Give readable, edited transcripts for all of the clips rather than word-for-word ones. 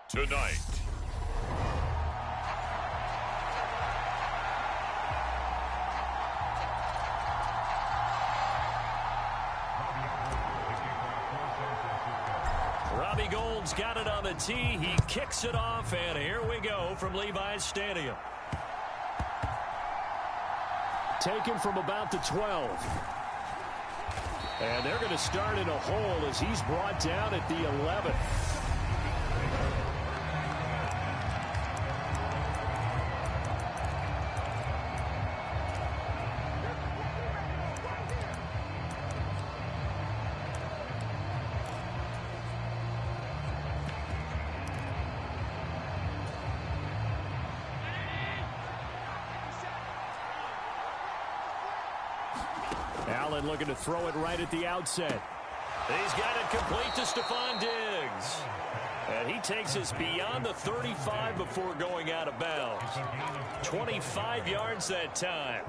tonight. Robbie Gould's got it on the tee. He kicks it off, and here we go from Levi's Stadium. Taken from about the 12. And they're going to start in a hole as he's brought down at the 11. Allen looking to throw it right at the outset. He's got it complete to Stephon Diggs. And he takes us beyond the 35 before going out of bounds. 25 yards that time.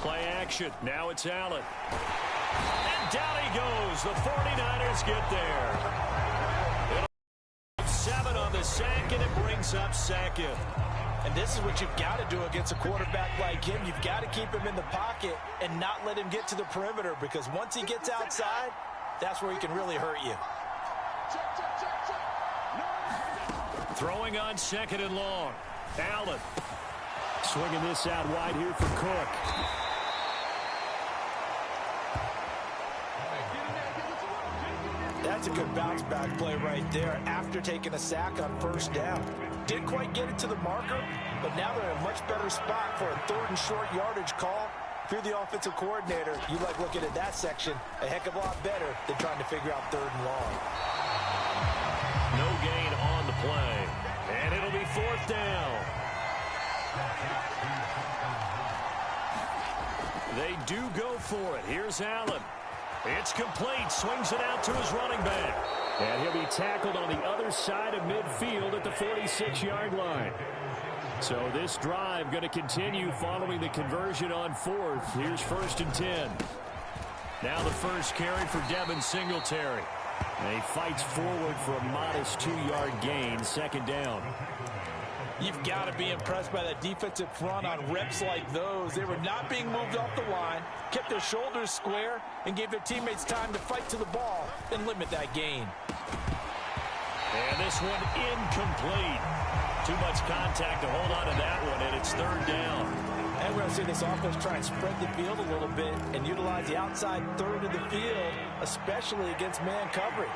Play action. Now it's Allen. And down he goes. The 49ers get there. 7 on the sack, and it brings up second. And this is what you've got to do against a quarterback like him. You've got to keep him in the pocket and not let him get to the perimeter, because once he gets outside, that's where he can really hurt you. Throwing on 2nd and long. Allen swinging this out wide here for Cook. That's a good bounce back play right there after taking a sack on first down. Didn't quite get it to the marker, but now they're in a much better spot for a 3rd and short yardage call. If you're the offensive coordinator, you like looking at that section a heck of a lot better than trying to figure out 3rd and long. No gain on the play, and it'll be 4th down. They do go for it. Here's Allen. It's complete. Swings it out to his running back. And he'll be tackled on the other side of midfield at the 46-yard line. So this drive going to continue following the conversion on 4th. Here's 1st and 10. Now the first carry for Devin Singletary. And he fights forward for a modest 2-yard gain, 2nd down. You've got to be impressed by that defensive front on reps like those. They were not being moved off the line, kept their shoulders square, and gave their teammates time to fight to the ball and limit that gain. And this one incomplete. Too much contact to hold on to that one, and it's 3rd down. And we're going to see this offense try and spread the field a little bit and utilize the outside 3rd of the field, especially against man coverage.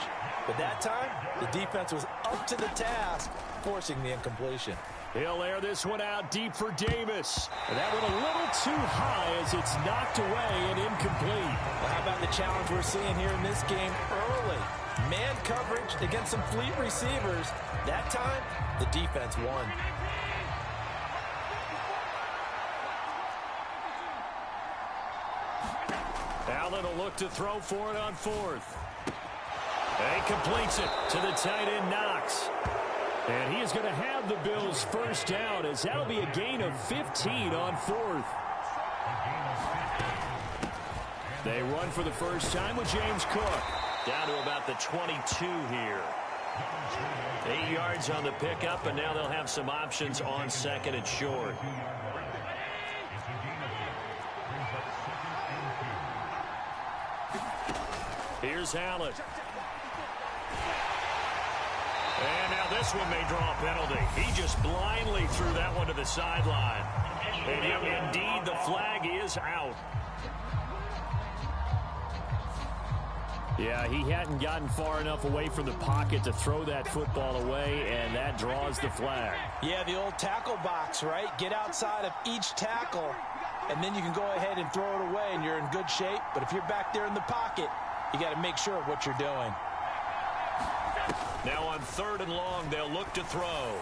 But that time, the defense was up to the task, forcing the incompletion. He'll air this one out deep for Davis. And that one a little too high as it's knocked away and incomplete. Well, how about the challenge we're seeing here in this game early? Man coverage against some fleet receivers. That time, the defense won. Allen will look to throw for it on 4th. And he completes it to the tight end, Knox. And he is going to have the Bills' first down, as that'll be a gain of 15 on 4th. They run for the first time with James Cook. Down to about the 22 here. 8 yards on the pickup, and now they'll have some options on 2nd and short. Here's Allen. And now this one may draw a penalty. He just blindly threw that one to the sideline. And indeed, the flag is out. Yeah, he hadn't gotten far enough away from the pocket to throw that football away, and that draws the flag. Yeah, the old tackle box, right? Get outside of each tackle, and then you can go ahead and throw it away, and you're in good shape. But if you're back there in the pocket, you got to make sure of what you're doing. Now on 3rd and long, they'll look to throw.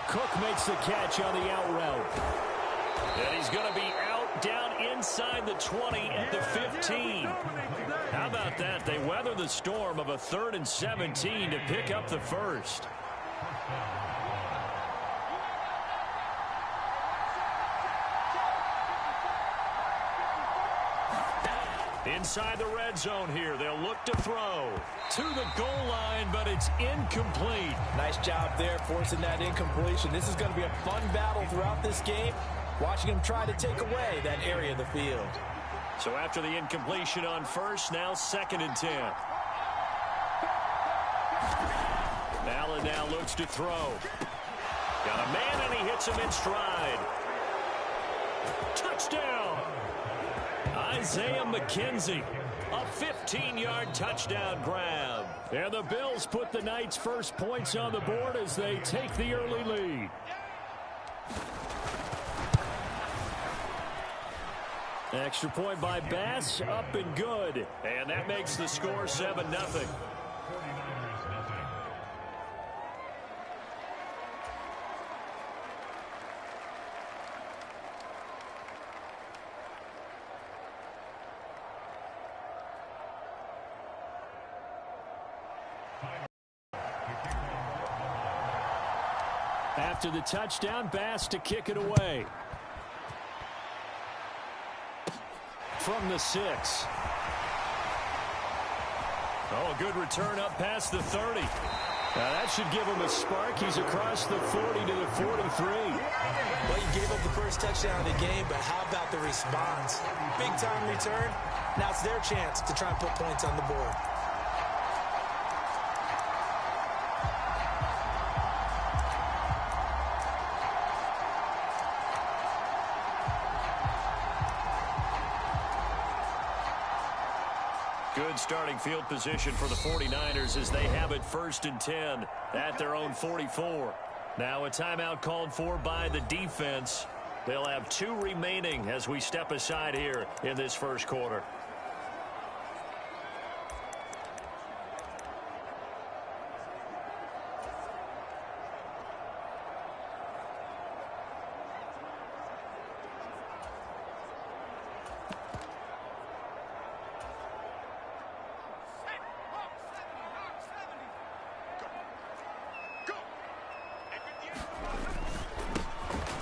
Cook makes the catch on the out route. And he's going to be out down inside the 20 at the 15. How about that? They weather the storm of a 3rd and 17 to pick up the first. Inside the red zone here, they'll look to throw to the goal line, but it's incomplete. Nice job there forcing that incompletion. This is going to be a fun battle throughout this game, watching him try to take away that area of the field. So after the incompletion on first, now 2nd and 10. Allen now looks to throw. Got a man, and he hits him in stride. Touchdown! Isaiah McKenzie, a 15-yard touchdown grab. And the Bills put the Knights' first points on the board as they take the early lead. Extra point by Bass, up and good. And that makes the score 7-0. After the touchdown, Bass to kick it away. From the 6. Oh, a good return up past the 30. Now that should give him a spark. He's across the 40 to the 43. Well, you gave up the first touchdown of the game, but how about the response? Big-time return. Now it's their chance to try and put points on the board. Good starting field position for the 49ers as they have it 1st and 10 at their own 44. Now a timeout called for by the defense. They'll have 2 remaining as we step aside here in this first quarter.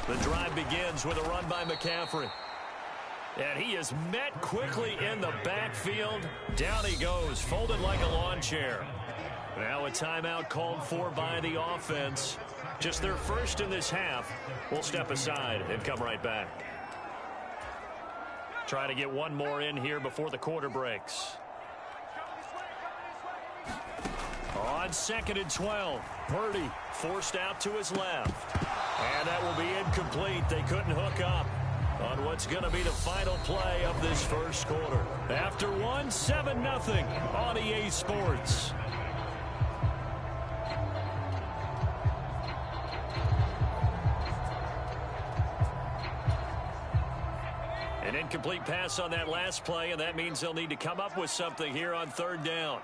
The drive begins with a run by McCaffrey. And he is met quickly in the backfield. Down he goes, folded like a lawn chair. Now a timeout called for by the offense. Just their first in this half. We'll step aside and come right back. Try to get one more in here before the quarter breaks. On 2nd and 12, Purdy forced out to his left. And that will be incomplete. They couldn't hook up on what's going to be the final play of this first quarter. After one, 7-0 on EA Sports. An incomplete pass on that last play, and that means they'll need to come up with something here on 3rd down.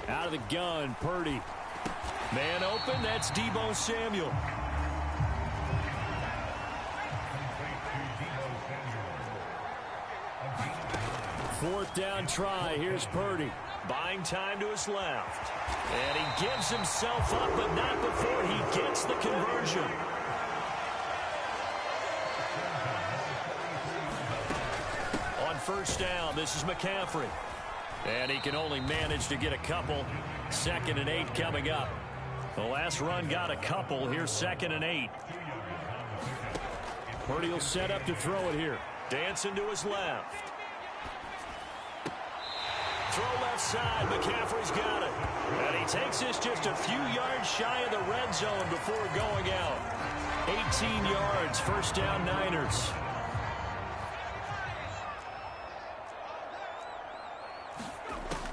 Out of the gun, Purdy. Man open, that's Deebo Samuel. Fourth down try, here's Purdy. Buying time to his left. And he gives himself up, but not before he gets the conversion. On 1st down, this is McCaffrey. And he can only manage to get a couple. 2nd and 8 coming up. The last run got a couple. Here's 2nd and 8. Purdy will set up to throw it here. Dancing to his left. Throw left side. McCaffrey's got it. And he takes this just a few yards shy of the red zone before going out. 18 yards. 1st down, Niners.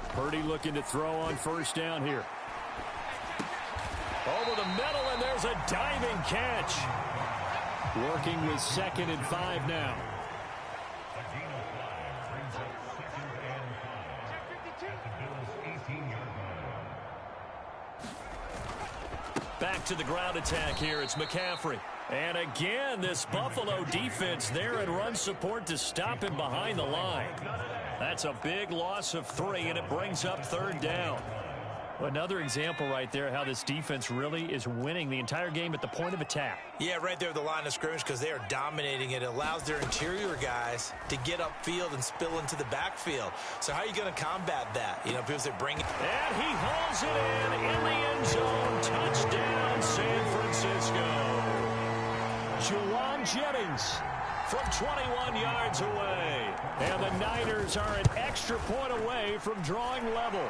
Purdy looking to throw on 1st down here. Over the middle, and there's a diving catch. Working with 2nd and 5 now. Back to the ground attack here. It's McCaffrey. And again, this Buffalo defense there in run support to stop him behind the line. That's a big loss of 3, and it brings up 3rd down. Another example right there how this defense really is winning the entire game at the point of attack. Yeah, right there at the line of scrimmage because they are dominating it. It allows their interior guys to get upfield and spill into the backfield. So how are you going to combat that? You know, because they're bringing... And he hauls it in the end zone. Touchdown, San Francisco. Juwan Jennings from 21 yards away. And the Niners are an extra point away from drawing level.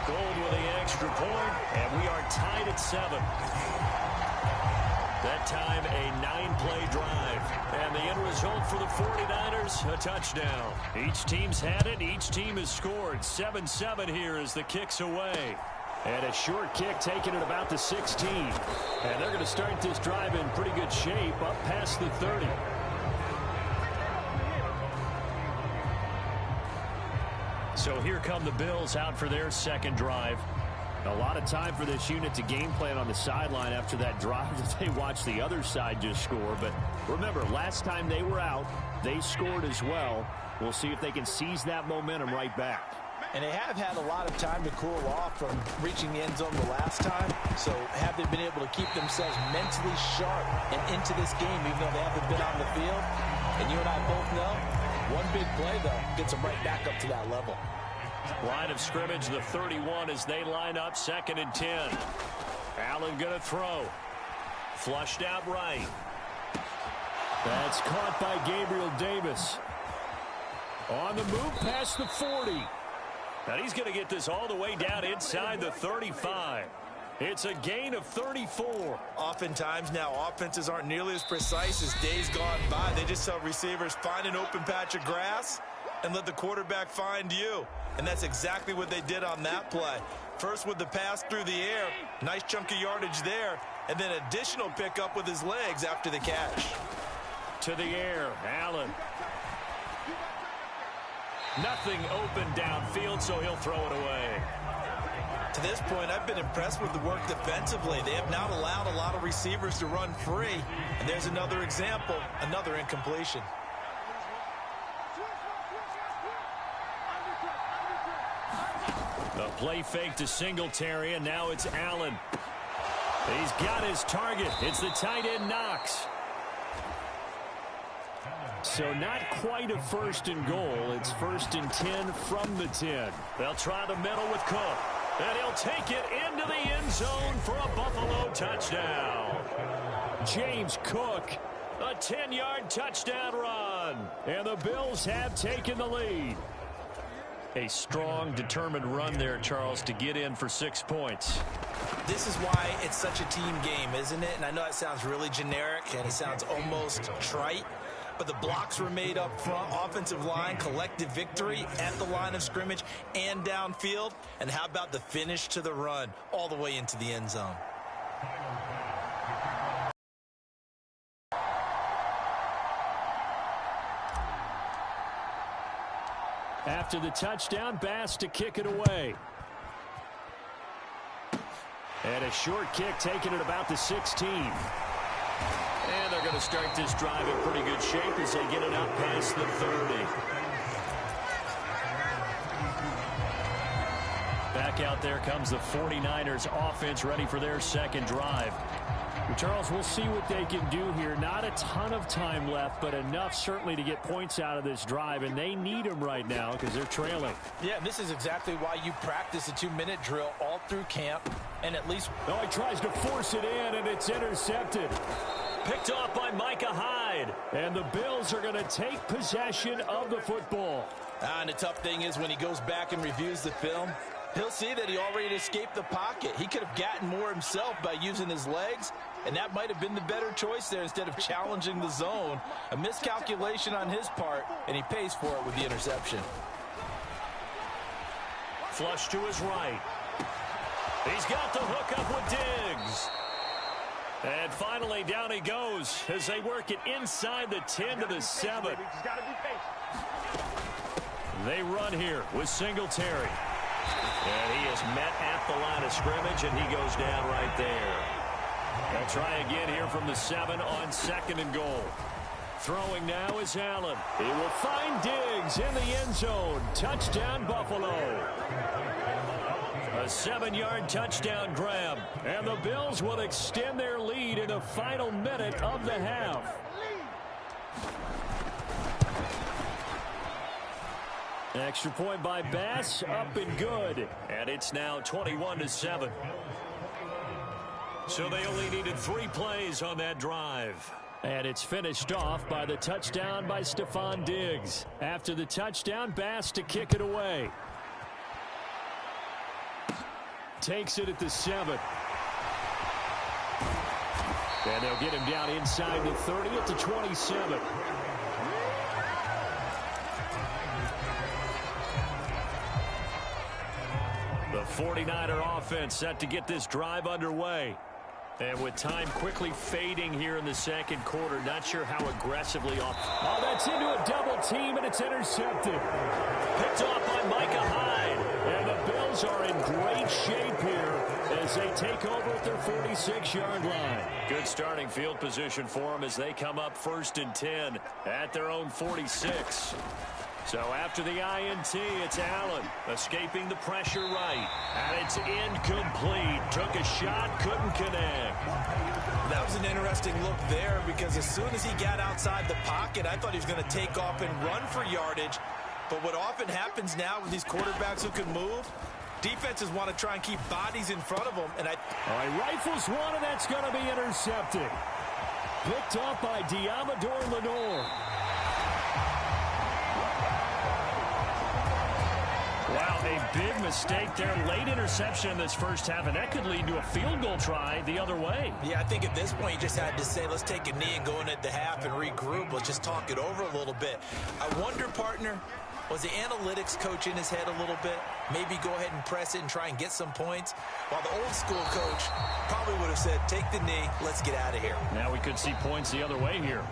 Gold with the extra point, and we are tied at 7. That time, a 9-play drive. And the end result for the 49ers, a touchdown. Each team's had it. Each team has scored. 7-7 here as the kick's away. And a short kick taken at about the 16. And they're going to start this drive in pretty good shape up past the 30. So here come the Bills out for their second drive. A lot of time for this unit to game plan on the sideline after that drive that they watched the other side just score. But remember, last time they were out, they scored as well. We'll see if they can seize that momentum right back. And they have had a lot of time to cool off from reaching the end zone the last time. So have they been able to keep themselves mentally sharp and into this game even though they haven't been on the field? And you and I both know, one big play, though, gets them right back up to that level. Line of scrimmage, the 31 as they line up 2nd and 10. Allen going to throw. Flushed out right. That's caught by Gabriel Davis. On the move past the 40. And he's going to get this all the way down inside the 35. It's a gain of 34. Oftentimes now, offenses aren't nearly as precise as days gone by. They just tell receivers, find an open patch of grass and let the quarterback find you. And that's exactly what they did on that play. First with the pass through the air, nice chunk of yardage there, and then additional pickup with his legs after the catch. To the air, Allen. Nothing open downfield, so he'll throw it away. To this point, I've been impressed with the work defensively. They have not allowed a lot of receivers to run free. And there's another example, another incompletion. The play fake to Singletary, and now it's Allen. He's got his target. It's the tight end Knox. So not quite a 1st and goal. It's 1st and 10 from the 10. They'll try the middle with Cook. And he'll take it into the end zone for a Buffalo touchdown. James Cook, a 10-yard touchdown run. And the Bills have taken the lead. A strong, determined run there, Charles, to get in for 6 points. This is why it's such a team game, isn't it? And I know it sounds really generic and it sounds almost trite. But the blocks were made up front, offensive line, collective victory at the line of scrimmage and downfield. And how about the finish to the run all the way into the end zone? After the touchdown, Bass to kick it away. And a short kick taken at about the 16. And they're going to start this drive in pretty good shape as they get it out past the 30. Back out there comes the 49ers offense ready for their second drive. Charles, we'll see what they can do here. Not a ton of time left, but enough certainly to get points out of this drive, and they need them right now because they're trailing. Yeah, this is exactly why you practice a 2-minute drill all through camp, and at least... Oh, he tries to force it in, and it's intercepted. Picked off by Micah Hyde. And the Bills are going to take possession of the football. And the tough thing is when he goes back and reviews the film, he'll see that he already escaped the pocket. He could have gotten more himself by using his legs, and that might have been the better choice there instead of challenging the zone. A miscalculation on his part, and he pays for it with the interception. Flush to his right. He's got the hook up with Diggs. And finally, down he goes as they work it inside the 10 to the 7. They run here with Singletary. And he is met at the line of scrimmage, and he goes down right there. They'll try again here from the 7 on 2nd and goal. Throwing now is Allen. He will find Diggs in the end zone. Touchdown, Buffalo. A 7-yard touchdown grab. And the Bills will extend their lead in the final minute of the half. Extra point by Bass, up and good. And it's now 21-7. So they only needed 3 plays on that drive. And it's finished off by the touchdown by Stephon Diggs. After the touchdown, Bass to kick it away. Takes it at the 7. And they'll get him down inside the 30 at the 27. The 49er offense set to get this drive underway. And with time quickly fading here in the second quarter, not sure how aggressively off. Oh, that's into a double team, and it's intercepted. Picked off by Micah Hyde. And the Bills are in great shape here as they take over at their 46-yard line. Good starting field position for them as they come up 1st and 10 at their own 46. So after the INT, it's Allen escaping the pressure right. And it's incomplete. Took a shot, couldn't connect. That was an interesting look there because as soon as he got outside the pocket, I thought he was going to take off and run for yardage. But what often happens now with these quarterbacks who can move, defenses want to try and keep bodies in front of them. And all right, rifles one, and that's going to be intercepted. Picked off by Diamador Lenore. Wow, a big mistake there. Late interception in this first half, and that could lead to a field goal try the other way. Yeah, I think at this point you just had to say, let's take a knee and go in at the half and regroup. Let's just talk it over a little bit. I wonder, partner, was the analytics coach in his head a little bit? Maybe go ahead and press it and try and get some points? While the old school coach probably would have said, take the knee, let's get out of here. Now we could see points the other way here.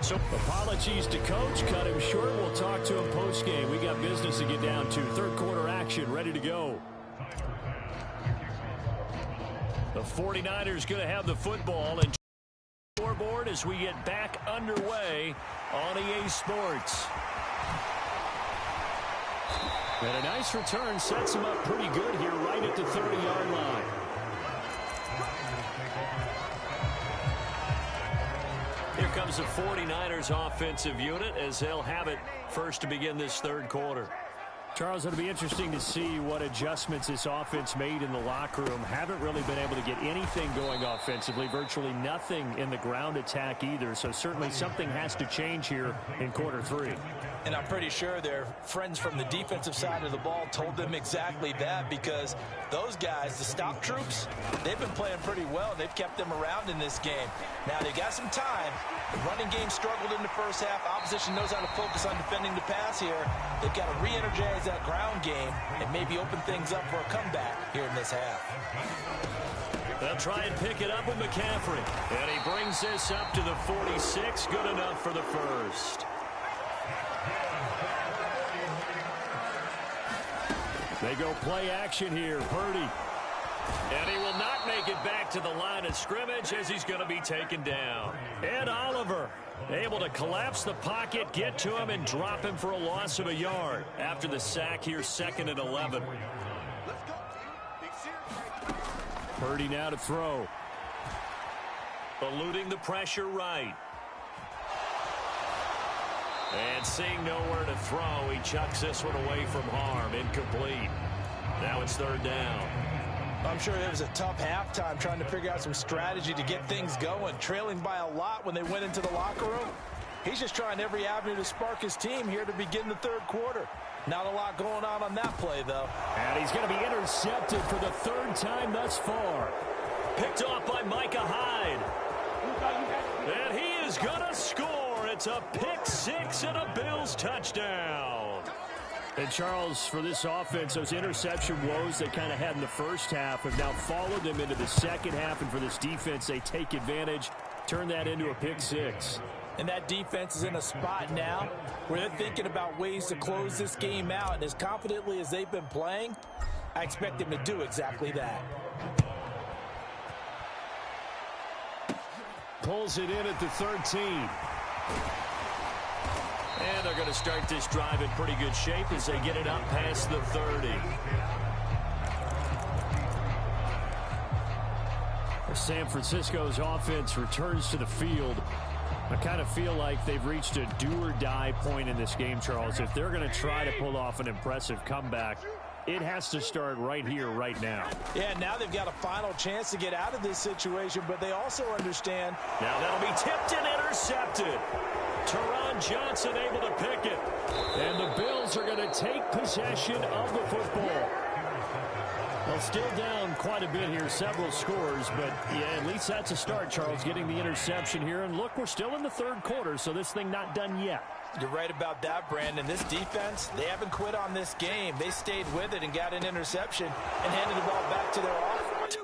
So apologies to coach, cut him short. We'll talk to him post-game. We got business to get down to. Third quarter action ready to go. The 49ers going to have the football and scoreboard as we get back underway on EA Sports. And a nice return sets him up pretty good here right at the 30-yard line. Here comes the 49ers offensive unit as they'll have it first to begin this third quarter. Charles, it'll be interesting to see what adjustments this offense made in the locker room. Haven't really been able to get anything going offensively, virtually nothing in the ground attack either. So certainly something has to change here in quarter 3. And I'm pretty sure their friends from the defensive side of the ball told them exactly that, because those guys, the stop troops, they've been playing pretty well, and they've kept them around in this game. Now, they got some time. The running game struggled in the first half. Opposition knows how to focus on defending the pass here. They've got to re-energize that ground game and maybe open things up for a comeback here in this half. They'll try and pick it up with McCaffrey. And he brings this up to the 46. Good enough for the first. They go play action here. Purdy. And he will not make it back to the line of scrimmage as he's going to be taken down. Ed Oliver able to collapse the pocket, get to him, and drop him for a loss of a yard. After the sack here, 2nd and 11. Purdy now to throw. Eluding the pressure right. And seeing nowhere to throw, he chucks this one away from harm. Incomplete. Now it's 3rd down. I'm sure it was a tough halftime trying to figure out some strategy to get things going. Trailing by a lot when they went into the locker room. He's just trying every avenue to spark his team here to begin the third quarter. Not a lot going on that play, though. And he's going to be intercepted for the 3rd time thus far. Picked off by Micah Hyde. And he is going to score. It's a pick 6 and a Bills touchdown. And Charles, for this offense, those interception woes they kind of had in the first half have now followed them into the second half. And for this defense, they take advantage, turn that into a pick 6. And that defense is in a spot now where they're thinking about ways to close this game out. And as confidently as they've been playing, I expect them to do exactly that. pulls it in at the 13. And they're going to start this drive in pretty good shape as they get it up past the 30. San Francisco's offense returns to the field. I kind of feel like they've reached a do-or-die point in this game, Charles. If they're going to try to pull off an impressive comeback, it has to start right here, right now. Yeah, now they've got a final chance to get out of this situation, but they also understand. Now that'll be tipped and intercepted. Teron Johnson able to pick it. And the Bills are going to take possession of the football. Well, still down quite a bit here, several scores, but yeah, at least that's a start, Charles, getting the interception here. And look, we're still in the third quarter, so this thing not done yet. You're right about that, Brandon. This defense, they haven't quit on this game. They stayed with it and got an interception and handed the ball back to their offense.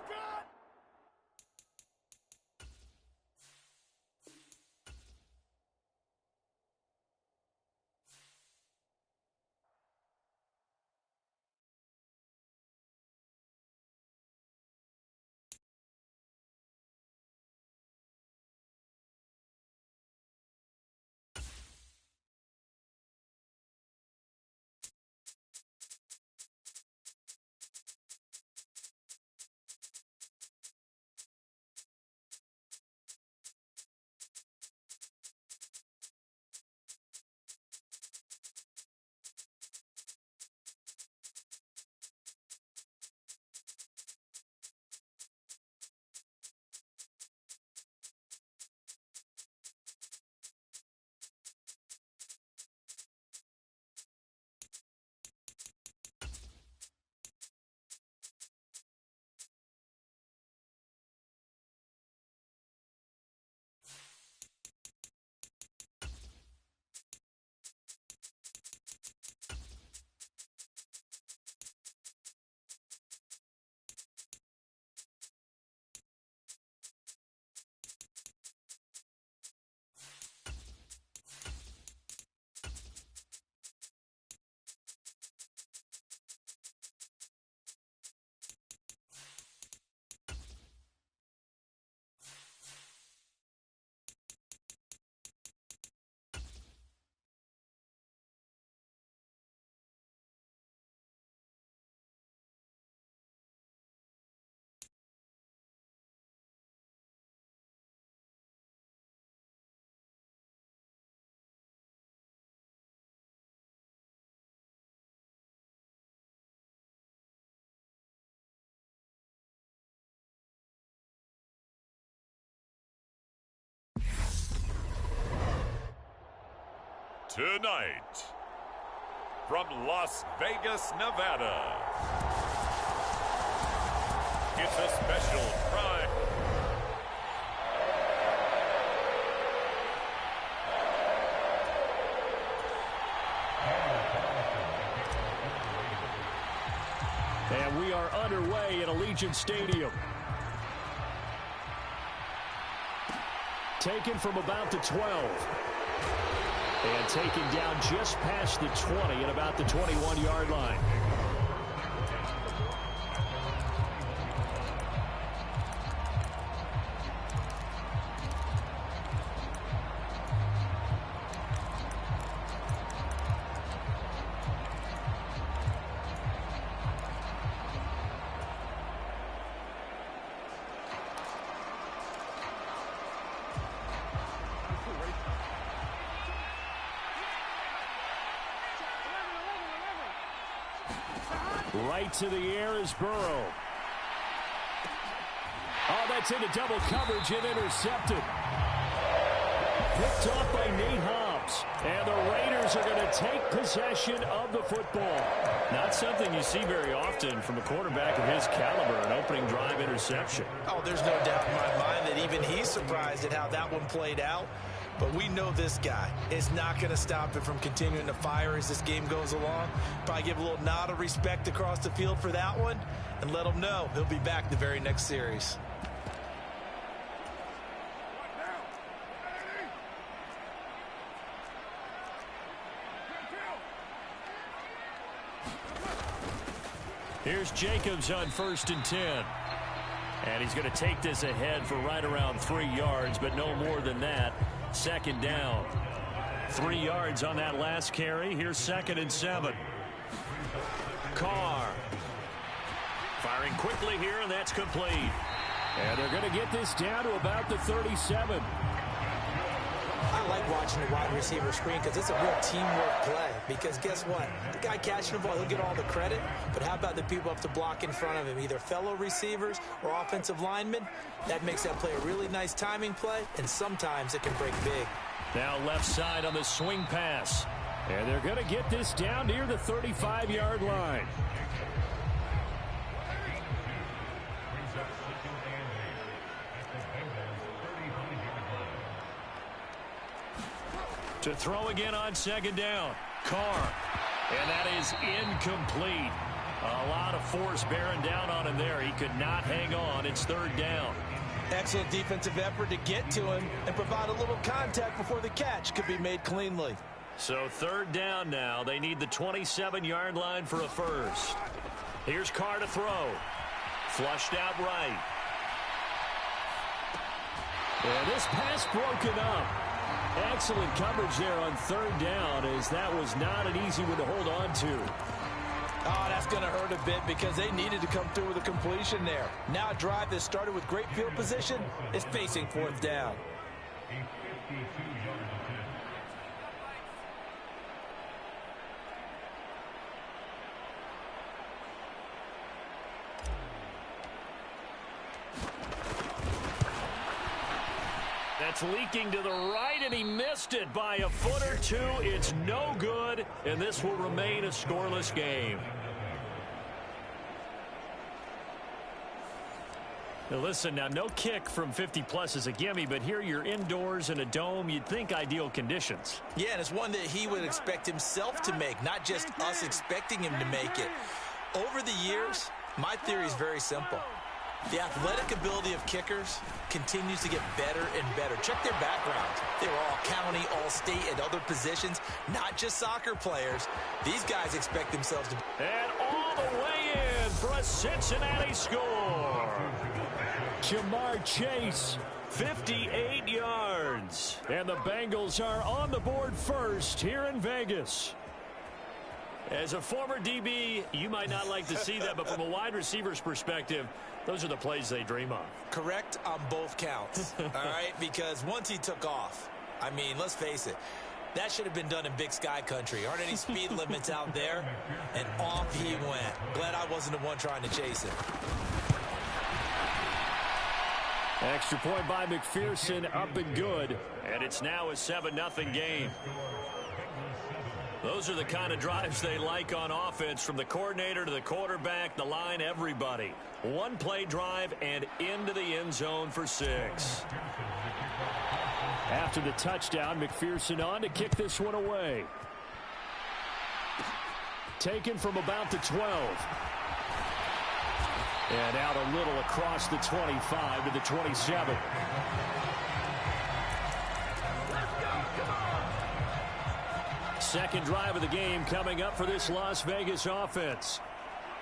Tonight, from Las Vegas, Nevada, it's a special prime. And we are underway at Allegiant Stadium. Taken from about the 12. And taken down just past the 20 at about the 21-yard line. Right to the air is Burrow. Oh, that's into double coverage and intercepted. Picked off by Nate Hobbs. And the Raiders are going to take possession of the football. Not something you see very often from a quarterback of his caliber, an opening drive interception. Oh, there's no doubt in my mind that even he's surprised at how that one played out. But we know this guy is not going to stop it from continuing to fire as this game goes along. Probably give a little nod of respect across the field for that one and let him know he'll be back the very next series. Here's Jacobs on 1st and 10. And he's going to take this ahead for right around 3 yards, but no more than that. Second down. 3 yards on that last carry. Here's 2nd and 7. Carr. Firing quickly here, and that's complete. And they're going to get this down to about the 37. I like watching the wide receiver screen because it's a real teamwork play. Because guess what? The guy catching the ball, he'll get all the credit. But how about the people up to block in front of him? Either fellow receivers or offensive linemen. That makes that play a really nice timing play. And sometimes it can break big. Now left side on the swing pass. And they're going to get this down near the 35-yard line. To throw again on 2nd down. Carr. And that is incomplete. A lot of force bearing down on him there. He could not hang on. It's 3rd down. Excellent defensive effort to get to him and provide a little contact before the catch could be made cleanly. So 3rd down now. They need the 27-yard line for a first. Here's Carr to throw. Flushed out right. And this pass broken up. Excellent coverage there on 3rd down, as that was not an easy one to hold on to. Oh, that's going to hurt a bit because they needed to come through with a completion there. Now a drive that started with great field position is facing 4th down. That's leaking to the right, and he missed it by a foot or two. It's no good, and this will remain a scoreless game. Now listen, now no kick from 50-plus is a gimme, but here you're indoors in a dome. You'd think ideal conditions. Yeah, and it's one that he would expect himself to make, not just us expecting him to make it. Over the years, my theory is very simple. The athletic ability of kickers continues to get better and better. Check their backgrounds. They were all county, all state, and other positions, not just soccer players. These guys expect themselves to... And all the way in for a Cincinnati score. Jamar Chase, 58 yards. And the Bengals are on the board first here in Vegas. As a former DB, you might not like to see that, but from a wide receiver's perspective, those are the plays they dream of. Correct on both counts, all right? Because once he took off, I mean, let's face it, that should have been done in Big Sky country. Aren't any speed limits out there? And off he went. Glad I wasn't the one trying to chase him. Extra point by McPherson, up and good. And it's now a 7-0 game. Those are the kind of drives they like on offense, from the coordinator to the quarterback, the line, everybody. One play drive and into the end zone for 6. After the touchdown, McPherson on to kick this one away. Taken from about the 12. And out a little across the 25 to the 27. Second drive of the game coming up for this Las Vegas offense.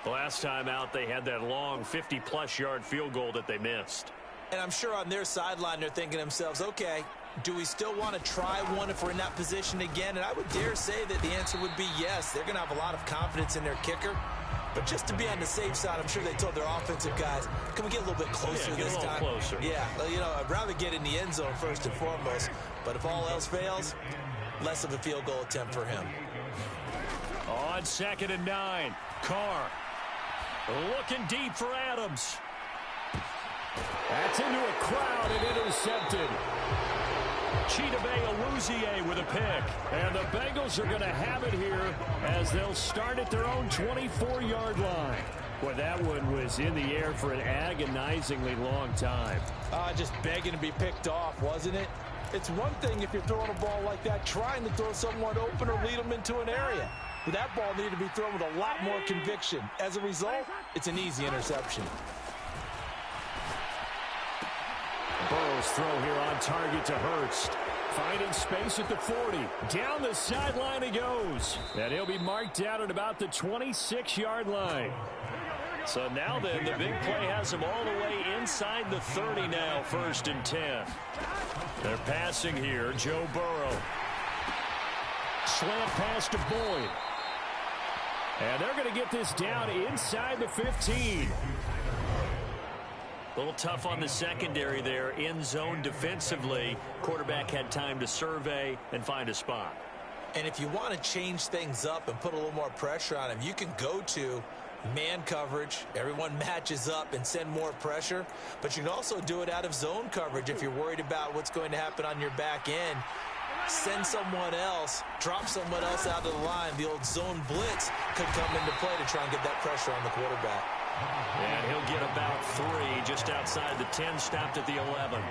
Last time out, they had that long 50-plus yard field goal that they missed. And I'm sure on their sideline, they're thinking to themselves, okay, do we still want to try one if we're in that position again? And I would dare say that the answer would be yes. They're going to have a lot of confidence in their kicker. But just to be on the safe side, I'm sure they told their offensive guys, can we get a little bit closer this time? Closer. Yeah, well, you know, I'd rather get in the end zone first and foremost. But if all else fails, less of a field goal attempt for him. On 2nd and 9, Carr looking deep for Adams. That's into a crowd and intercepted. Chidobe Awuzie with a pick. And the Bengals are going to have it here as they'll start at their own 24-yard line. Boy, that one was in the air for an agonizingly long time. Just begging to be picked off, wasn't it? It's one thing if you're throwing a ball like that, trying to throw someone open or lead them into an area. But that ball needed to be thrown with a lot more conviction. As a result, it's an easy interception. Burrow's throw here on target to Hurst. Finding space at the 40. Down the sideline he goes. And he'll be marked down at about the 26-yard line. So now then, the big play has him all the way inside the 30 now, 1st and 10. They're passing here. Joe Burrow. Slant pass to Boyd. And they're going to get this down inside the 15. A little tough on the secondary there. In zone defensively. Quarterback had time to survey and find a spot. And if you want to change things up and put a little more pressure on him, you can go to man coverage. Everyone matches up and send more pressure. But you can also do it out of zone coverage if you're worried about what's going to happen on your back end. Send someone else, drop someone else out of the line. The old zone blitz could come into play to try and get that pressure on the quarterback. And he'll get about 3 just outside the 10, stopped at the 11.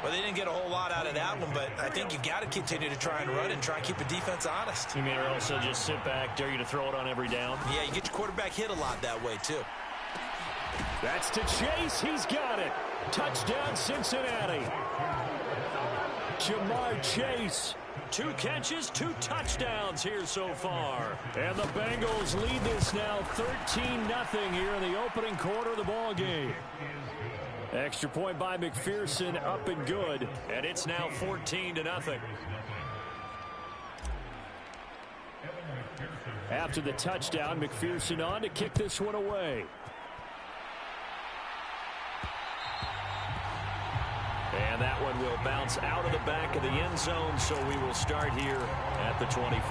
Well, they didn't get a whole lot out of that one, but I think you've got to continue to try and run and try and keep the defense honest. You mean or also just sit back, dare you to throw it on every down? Yeah, you get your quarterback hit a lot that way, too. That's to Chase. He's got it. Touchdown, Cincinnati. Jamar Chase. 2 catches, 2 touchdowns here so far. And the Bengals lead this now 13-0 here in the opening quarter of the ball game. Extra point by McPherson, up and good. And it's now 14-0. After the touchdown, McPherson on to kick this one away. And that one will bounce out of the back of the end zone, so we will start here at the 25.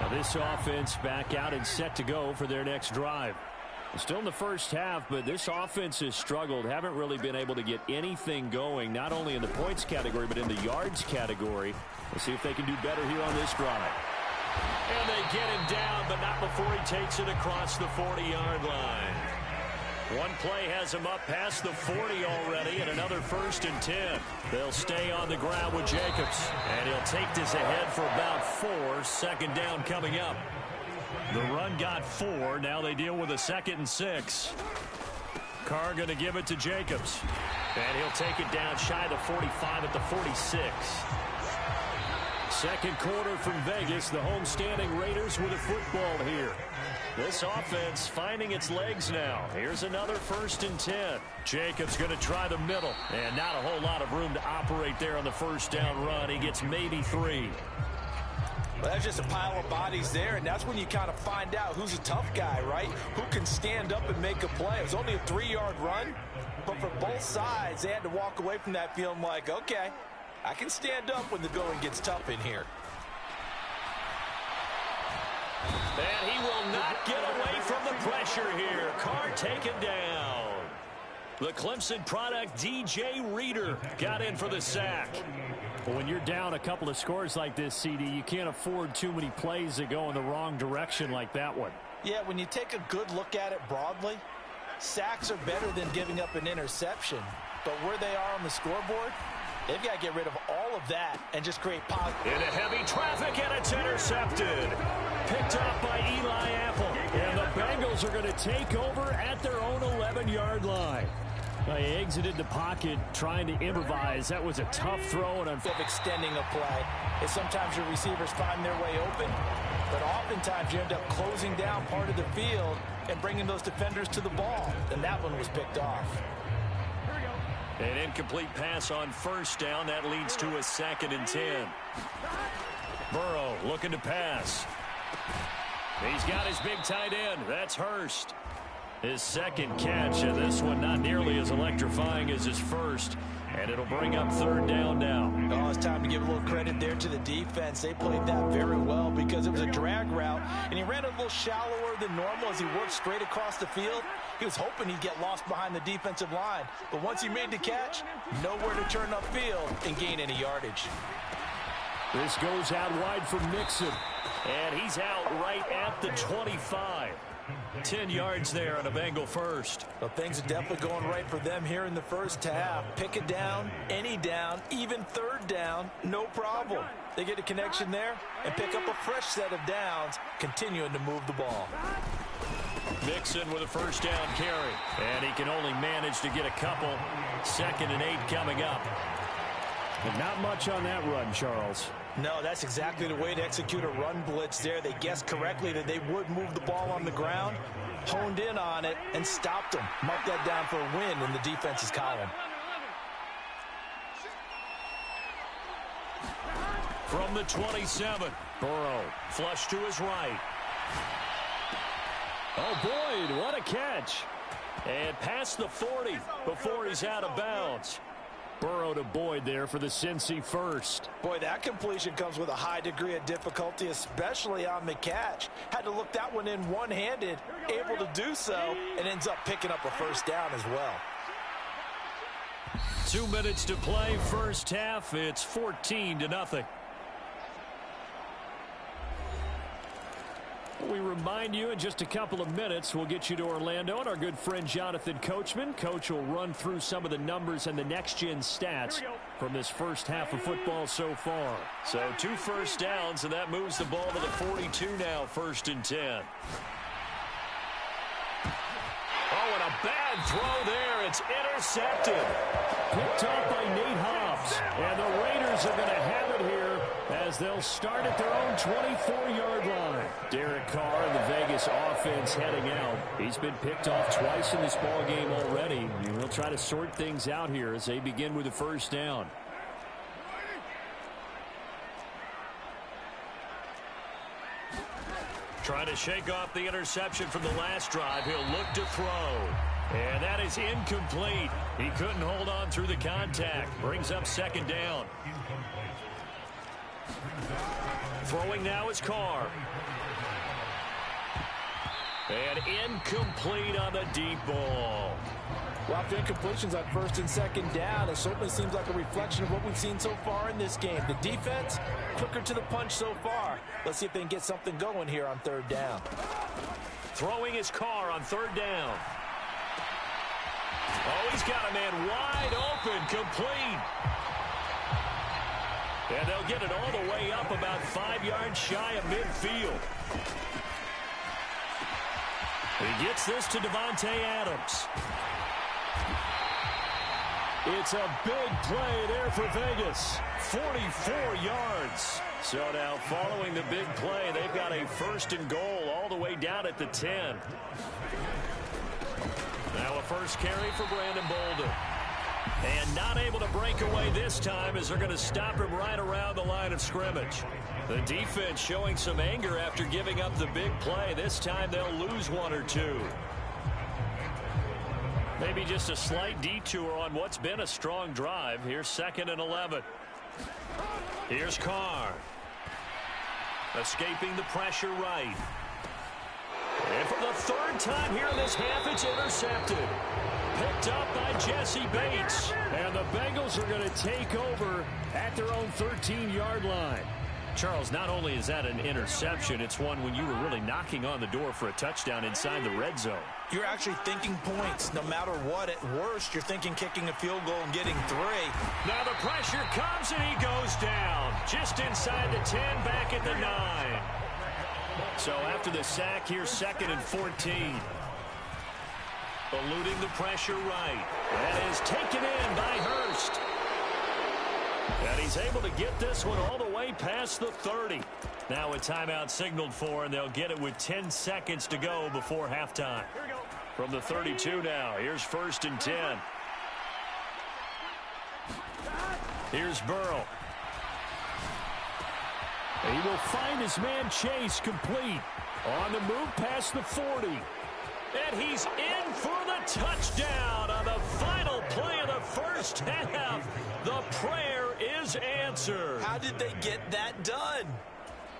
Now this offense back out and set to go for their next drive. Still in the first half, but this offense has struggled. Haven't really been able to get anything going, not only in the points category, but in the yards category. We'll see if they can do better here on this drive. And they get him down, but not before he takes it across the 40-yard line. One play has him up past the 40 already, and another 1st and 10. They'll stay on the ground with Jacobs, and he'll take this ahead for about 4. 2nd down coming up. The run got 4. Now they deal with a 2nd and 6. Carr going to give it to Jacobs, and he'll take it down shy of the 45 at the 46. Second quarter from Vegas. The homestanding Raiders with a football here. This offense finding its legs now. Here's another 1st and 10. Jacobs going to try the middle. And not a whole lot of room to operate there on the 1st down run. He gets maybe 3. Well, that's just a pile of bodies there, and that's when you kind of find out who's a tough guy, right? Who can stand up and make a play. It was only a 3-yard run, but for both sides, they had to walk away from that feeling like, okay, I can stand up when the going gets tough in here. And he will not get away from the pressure here. Carr taken down. The Clemson product, DJ Reader, got in for the sack. Well, when you're down a couple of scores like this, CD, you can't afford too many plays that go in the wrong direction like that one. Yeah, when you take a good look at it broadly, sacks are better than giving up an interception. But where they are on the scoreboard, they've got to get rid of all of that and just create positive. Into heavy traffic, and it's intercepted. Picked up by Eli Apple. And the Bengals are going to take over at their own 11-yard line. He exited the pocket trying to improvise. That was a tough throw. And of extending a play is sometimes your receivers find their way open, but oftentimes you end up closing down part of the field and bringing those defenders to the ball. And that one was picked off. An incomplete pass on 1st down. That leads to a 2nd and 10. Burrow looking to pass. He's got his big tight end. That's Hurst. His 2nd catch, and this one not nearly as electrifying as his 1st. And it'll bring up 3rd down now. Oh, it's time to give a little credit there to the defense. They played that very well because it was a drag route, and he ran a little shallower than normal as he worked straight across the field. He was hoping he'd get lost behind the defensive line, but once he made the catch, nowhere to turn upfield and gain any yardage. This goes out wide for Mixon, and he's out right at the 25. 10 yards there on a Bengal 1st. Well, things are definitely going right for them here in the first half. Pick it down, any down, even 3rd down, no problem. They get a connection there and pick up a fresh set of downs, continuing to move the ball. Mixon with a 1st down carry, and he can only manage to get a couple. 2nd and 8 coming up. And not much on that run, Charles. No, that's exactly the way to execute a run blitz there. They guessed correctly that they would move the ball on the ground, honed in on it, and stopped them. Mark that down for a win in the defense's column. From the 27, Burrow flush to his right. Oh, Boyd, what a catch. And past the 40 before he's out of bounds. Burrow to Boyd there for the Cincy first. Boy, that completion comes with a high degree of difficulty, especially on the catch. Had to look that one in one-handed, able to do so, and ends up picking up a first down as well. 2 minutes to play, first half. It's 14-0. We remind you in just a couple of minutes we'll get you to Orlando and our good friend Jonathan Coachman. Coach will run through some of the numbers and the next-gen stats from this first half of football so far. So 2 first downs, and that moves the ball to the 42 now, 1st and 10. Oh, and a bad throw there. It's intercepted. Picked off by Nate Hobbs. And the Raiders are going to have it here as they'll start at their own 24-yard line. Derek Carr and the Vegas offense heading out. He's been picked off twice in this ball game already. We'll try to sort things out here as they begin with the first down. Trying to shake off the interception from the last drive. He'll look to throw. And that is incomplete. He couldn't hold on through the contact. Brings up 2nd down. Throwing now is Carr. And incomplete on the deep ball. Well, after incompletions on 1st and 2nd down, it certainly seems like a reflection of what we've seen so far in this game. The defense, quicker to the punch so far. Let's see if they can get something going here on 3rd down. Throwing his Carr on 3rd down. Oh, he's got a man wide open, complete. And they'll get it all the way up about 5 yards shy of midfield. He gets this to Devontae Adams. It's a big play there for Vegas. 44 yards. So now following the big play, they've got a 1st and goal all the way down at the 10. Now a first carry for Brandon Bolden. And not able to break away this time as they're going to stop him right around the line of scrimmage. The defense showing some anger after giving up the big play. This time they'll lose 1 or 2. Maybe just a slight detour on what's been a strong drive. Here's 2nd and 11. Here's Carr. Escaping the pressure right. And for the 3rd time here in this half, it's intercepted. Picked up by Jesse Bates. And the Bengals are going to take over at their own 13-yard line. Charles, not only is that an interception, it's one when you were really knocking on the door for a touchdown inside the red zone. You're actually thinking points. No matter what, at worst, you're thinking kicking a field goal and getting 3. Now the pressure comes and he goes down. Just inside the 10, back at the 9. So after the sack, here's 2nd and 14. Eluding the pressure right. That is taken in by Hurst. And he's able to get this one all the way past the 30. Now a timeout signaled for, and they'll get it with 10 seconds to go before halftime. From the 32 now, here's 1st and 10. Here's Burrow. He will find his man Chase complete. On the move past the 40. And he's in for the touchdown on the final play of the first half. The prayer is answered. How did they get that done?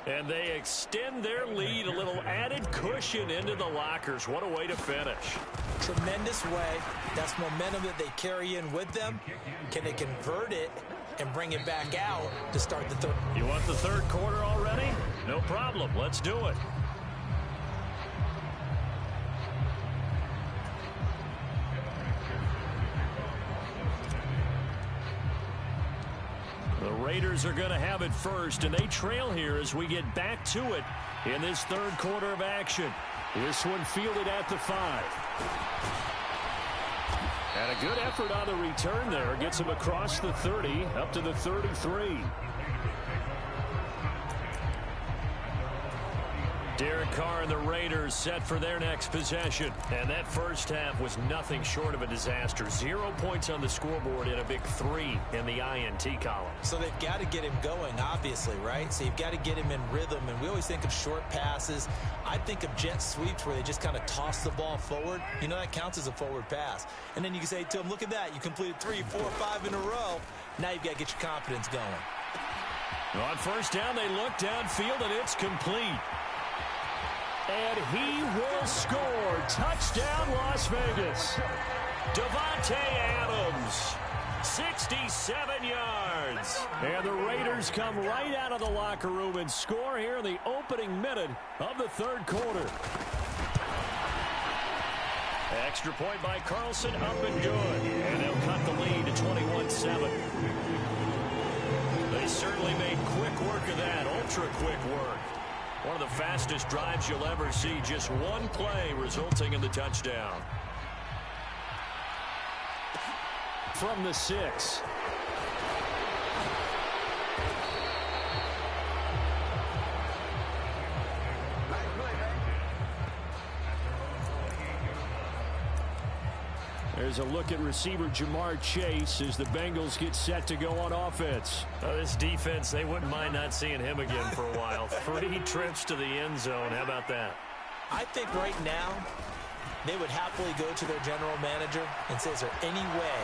And they extend their lead, a little added cushion into the lockers. What a way to finish. Tremendous way. That's momentum that they carry in with them. Can they convert it and bring it back out to start the 3rd? You want the 3rd quarter already? No problem. Let's do it. The Raiders are going to have it first, and they trail here as we get back to it in this 3rd quarter of action. This one fielded at the 5. And a good effort on the return there. Gets him across the 30, up to the 33. Derek Carr and the Raiders set for their next possession. And that first half was nothing short of a disaster. 0 points on the scoreboard and a big 3 in the INT column. So they've got to get him going, obviously, right? So you've got to get him in rhythm. And we always think of short passes. I think of jet sweeps where they just kind of toss the ball forward. You know, that counts as a forward pass. And then you can say to him, look at that. You completed 3, 4, 5 in a row. Now you've got to get your confidence going. On first down, they look downfield, and it's complete. And he will score. Touchdown, Las Vegas. Davante Adams, 67 yards. And the Raiders come right out of the locker room and score here in the opening minute of the third quarter. Extra point by Carlson, up and good. And they'll cut the lead to 21-7. They certainly made quick work of that, ultra-quick work. One of the fastest drives you'll ever see. Just one play resulting in the touchdown. From the 6. There's a look at receiver Jamar Chase as the Bengals get set to go on offense. This defense, they wouldn't mind not seeing him again for a while. 3 trips to the end zone. How about that? I think right now they would happily go to their general manager and say, is there any way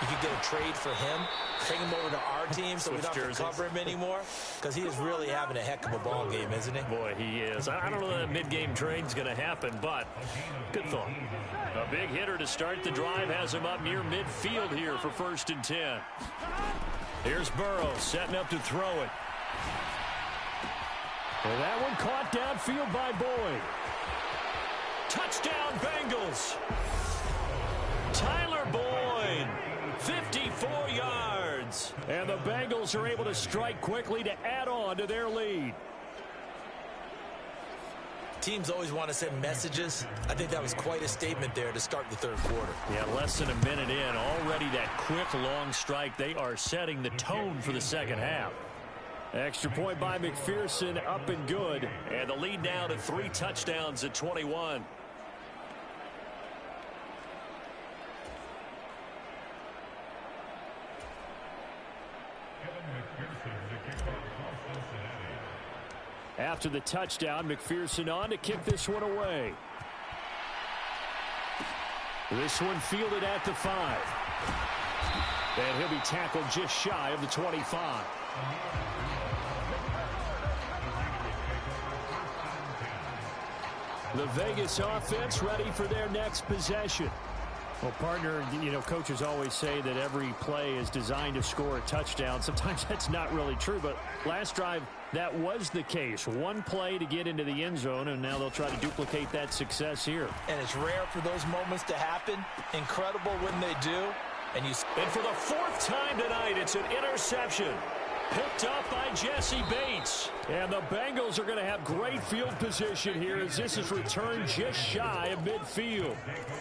you could get a trade for him, bring him over to our team so we don't have to cover him anymore? Because he is really having a heck of a ball game, isn't he? Boy, he is. I don't know that mid-game trade's going to happen, but good thought. A big hitter to start the drive has him up near midfield here for 1st and 10. Here's Burrow setting up to throw it. And that one caught downfield by Boyd. Touchdown, Bengals. Tyler Boyd, 54 yards. And the Bengals are able to strike quickly to add on to their lead. Teams always want to send messages. I think that was quite a statement there to start the third quarter. Yeah, less than a minute in. Already that quick, long strike. They are setting the tone for the second half. Extra point by McPherson, up and good. And the lead now to 3 touchdowns at 21. After the touchdown, McPherson on to kick this one away. This one fielded at the 5. And he'll be tackled just shy of the 25. The Vegas offense ready for their next possession. Well, partner, you know, coaches always say that every play is designed to score a touchdown. Sometimes that's not really true, but last drive, that was the case. One play to get into the end zone, and now they'll try to duplicate that success here. And it's rare for those moments to happen. Incredible when they do. And for the 4th time tonight, it's an interception. Picked up by Jesse Bates. And the Bengals are going to have great field position here as this is returned just shy of midfield.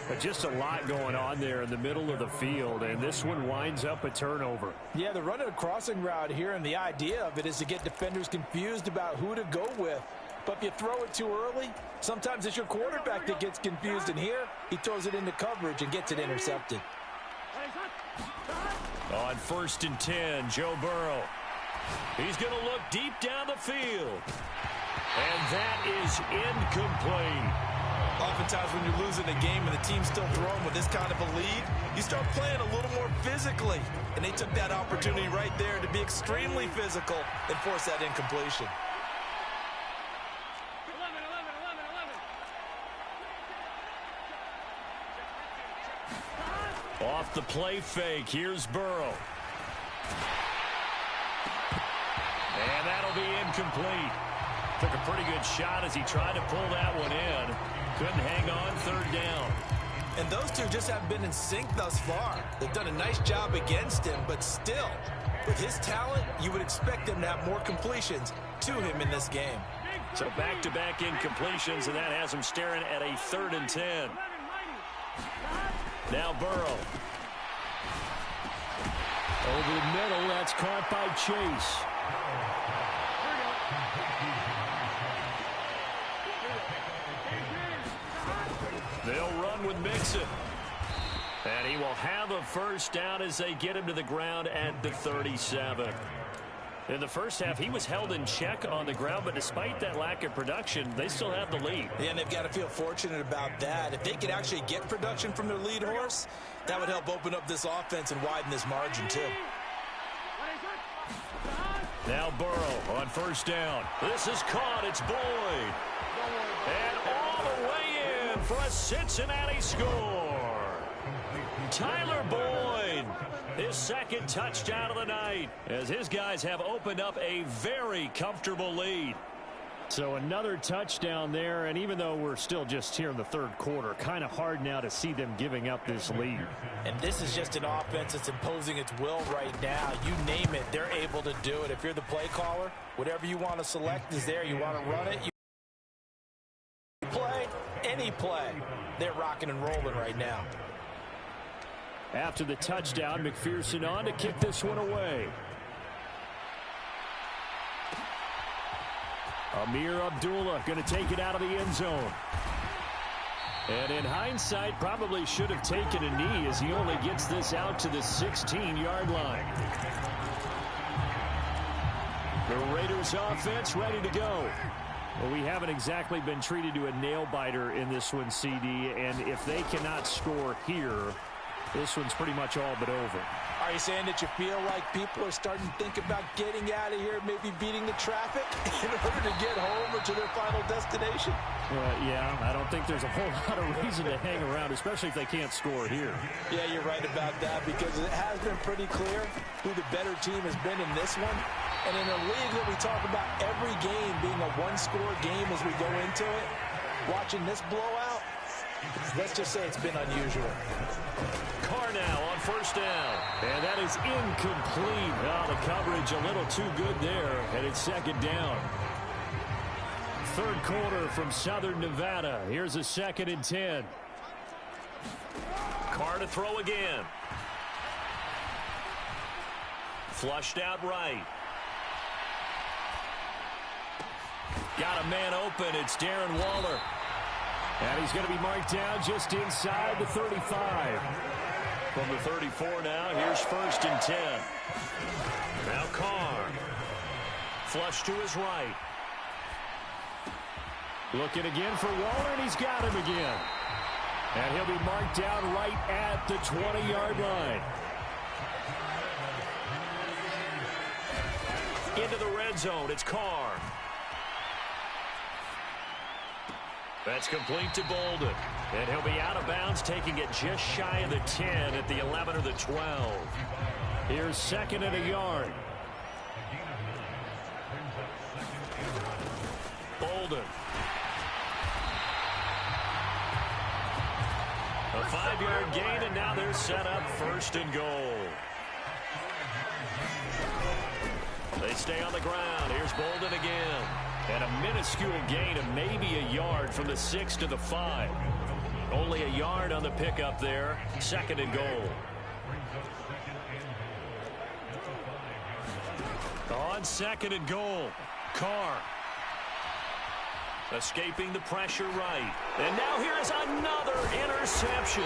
But just a lot going on there in the middle of the field, and this one winds up a turnover. Yeah, they're running a crossing route here, and the idea of it is to get defenders confused about who to go with. But if you throw it too early, sometimes it's your quarterback that gets confused, and here he throws it into coverage and gets it intercepted. On 1st and 10, Joe Burrow. He's going to look deep down the field. And that is incomplete. Oftentimes when you're losing a game and the team's still throwing with this kind of a lead, you start playing a little more physically. And they took that opportunity right there to be extremely physical and force that incompletion. Off the play fake, here's Burrow. And that'll be incomplete. Took a pretty good shot as he tried to pull that one in. Couldn't hang on 3rd down. And those two just haven't been in sync thus far. They've done a nice job against him, but still, with his talent, you would expect him to have more completions to him in this game. So back-to-back incompletions, and that has him staring at a 3rd and 10. Now Burrow. Over the middle, that's caught by Chase. They'll run with Mixon. And he will have a first down as they get him to the ground at the 37. In the first half, he was held in check on the ground, but despite that lack of production, they still have the lead. Yeah, and they've got to feel fortunate about that. If they could actually get production from their lead horse, that would help open up this offense and widen this margin, too. Now Burrow on first down. This is caught. It's Boyd. And all the way in for a Cincinnati score. Tyler Boyd, his second touchdown of the night, as his guys have opened up a very comfortable lead. So another touchdown there, and even though we're still just here in the third quarter, kind of hard now to see them giving up this lead. And this is just an offense that's imposing its will right now. You name it, they're able to do it. If you're the play caller, whatever you want to select is there. You want to run it, you play, any play. They're rocking and rolling right now. After the touchdown, McPherson on to kick this one away. Amir Abdullah going to take it out of the end zone. And in hindsight, probably should have taken a knee as he only gets this out to the 16-yard line. The Raiders offense ready to go. Well, we haven't exactly been treated to a nail-biter in this one, CD, and if they cannot score here, this one's pretty much all but over. Are you saying that you feel like people are starting to think about getting out of here, maybe beating the traffic in order to get home or to their final destination? Yeah, I don't think there's a whole lot of reason to hang around, especially if they can't score here. Yeah, you're right about that, because it has been pretty clear who the better team has been in this one. And in a league that we talk about every game being a one-score game as we go into it, watching this blowout, let's just say it's been unusual. Carr now on first down. And that is incomplete. Oh, the coverage a little too good there. And it's second down. Third quarter from Southern Nevada. Here's a 2nd and 10. Carr to throw again. Flushed out right. Got a man open. It's Darren Waller. And he's going to be marked down just inside the 35. From the 34 now, here's 1st and 10. Now Carr. Flush to his right. Looking again for Waller, and he's got him again. And he'll be marked down right at the 20-yard line. Into the red zone, it's Carr. That's complete to Bolden. And he'll be out of bounds, taking it just shy of the 10 at the 11 or the 12. Here's 2nd and a yard. Bolden. A 5-yard gain, and now they're set up 1st and goal. They stay on the ground. Here's Bolden again. And a minuscule gain of maybe a yard from the 6 to the 5. Only a yard on the pickup there. 2nd and goal. On 2nd and goal, Carr. Escaping the pressure right. And now here is another interception.